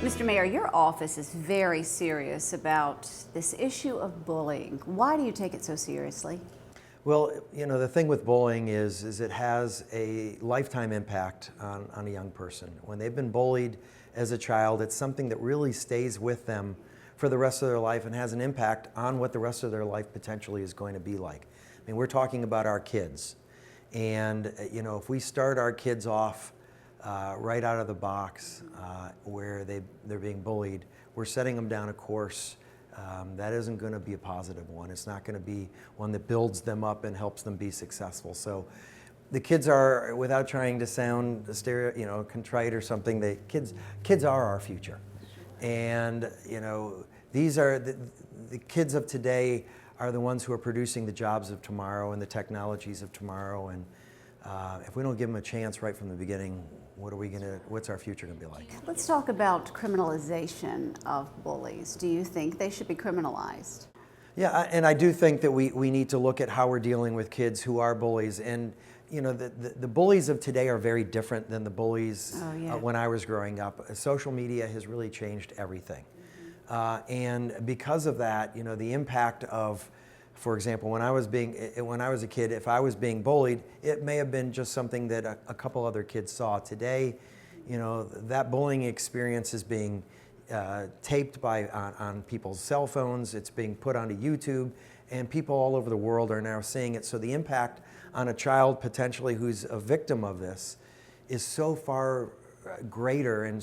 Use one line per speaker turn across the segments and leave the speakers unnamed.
Mr. Mayor, your office is very serious about this issue of bullying. Why do you take it so seriously?
Well, you know, the thing with bullying is it has a lifetime impact on a young person. When they've been bullied as a child, it's something that really stays with them for the rest of their life and has an impact on what the rest of their life potentially is going to be like. I mean, we're talking about our kids. And, you know, if we start our kids off right out of the box where they're being bullied, we're setting them down a course that isn't going to be a positive one. It's not going to be one that builds them up and helps them be successful. So the kids are, without trying to sound contrite or something, the kids are our future. And you know, these are the kids of today are the ones who are producing the jobs of tomorrow and the technologies of tomorrow. And if we don't give them a chance right from the beginning, what's our future going to be like?
Let's talk about criminalization of bullies. Do you think they should be criminalized?
Yeah, and I do think that we need to look at how we're dealing with kids who are bullies. And you know, the bullies of today are very different than the bullies when I was growing up. Social media has really changed everything. And because of that, you know, the impact of, for example, when I was a kid, if I was being bullied, it may have been just something that a couple other kids saw. Today, you know, that bullying experience is being taped on people's cell phones. It's being put onto YouTube, and people all over the world are now seeing it. So the impact on a child potentially who's a victim of this is so far greater and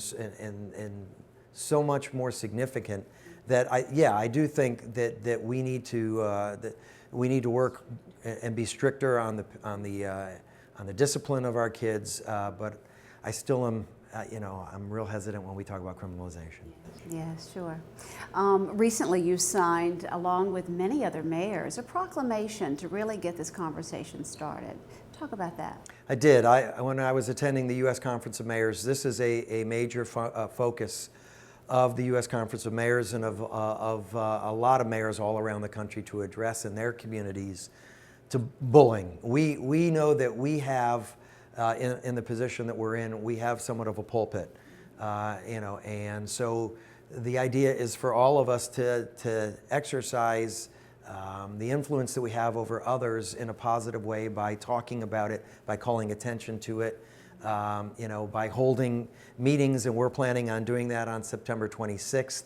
so much more significant that I do think that we need to work and be stricter on the discipline of our kids. But I still am, I'm real hesitant when we talk about criminalization.
Yeah, sure. Recently you signed, along with many other mayors, a proclamation to really get this conversation started. Talk about that.
I did. When I was attending the U.S. Conference of Mayors, this is a major focus of the U.S. Conference of Mayors and of a lot of mayors all around the country to address in their communities to bullying. We know that we have, in the position that we're in, we have somewhat of a pulpit, and so the idea is for all of us to exercise the influence that we have over others in a positive way by talking about it, by calling attention to it, by holding meetings, and we're planning on doing that on September 26th,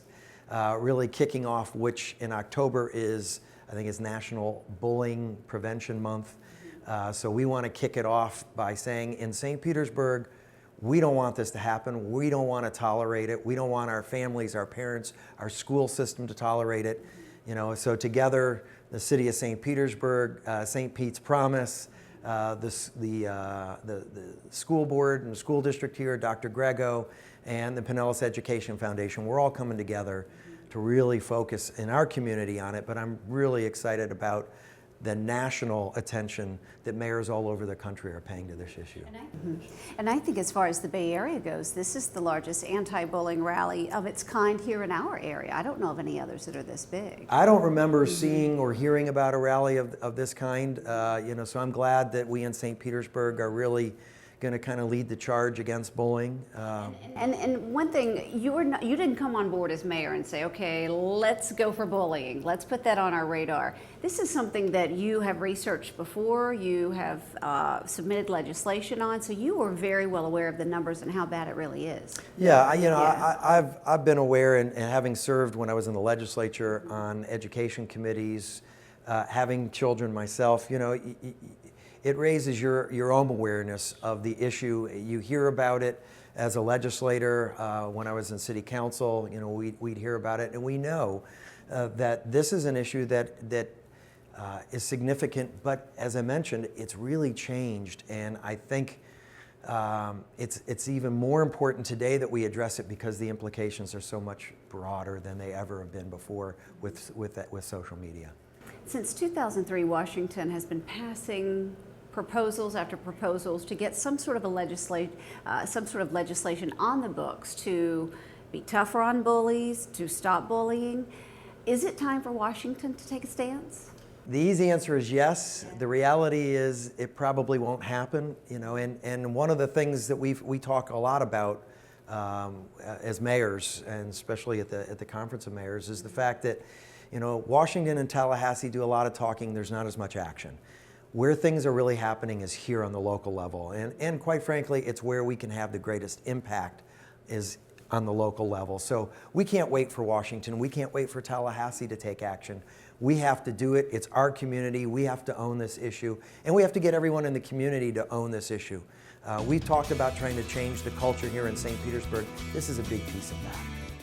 really kicking off, which in October is National Bullying Prevention Month. So we want to kick it off by saying in St. Petersburg, we don't want this to happen. We don't want to tolerate it. We don't want our families, our parents, our school system to tolerate it. So together, the city of St. Petersburg, St. Pete's Promise, the school board and the school district here, Dr. Grego, and the Pinellas Education Foundation, we're all coming together to really focus in our community on it. But I'm really excited about the national attention that mayors all over the country are paying to this issue.
And I think as far as the Bay Area goes, this is the largest anti-bullying rally of its kind here in our area. I don't know of any others that are this big.
I don't remember seeing or hearing about a rally of this kind, so I'm glad that we in St. Petersburg are really going to kind of lead the charge against bullying.
And one thing, you didn't come on board as mayor and say, okay, let's go for bullying. Let's put that on our radar. This is something that you have researched before, you have submitted legislation on, so you were very well aware of the numbers and how bad it really is.
Yeah, I've been aware, and having served when I was in the legislature on education committees, having children myself, it raises your own awareness of the issue. You hear about it as a legislator. When I was in city council, we'd hear about it, and we know that this is an issue that is significant. But as I mentioned, it's really changed, and I think it's even more important today that we address it because the implications are so much broader than they ever have been before with social media.
Since 2003, Washington has been passing proposals after proposals to get some sort of legislation on the books to be tougher on bullies, to stop bullying. Is it time for Washington to take a stance?
The easy answer is yes. The reality is it probably won't happen, and one of the things that we talk a lot about as mayors, and especially at the Conference of Mayors, is the fact that, you know, Washington and Tallahassee do a lot of talking, there's not as much action. Where things are really happening is here on the local level, and quite frankly, it's where we can have the greatest impact is on the local level. So we can't wait for Washington, we can't wait for Tallahassee to take action. We have to do it, it's our community, we have to own this issue, and we have to get everyone in the community to own this issue. We've talked about trying to change the culture here in St. Petersburg. This is a big piece of that.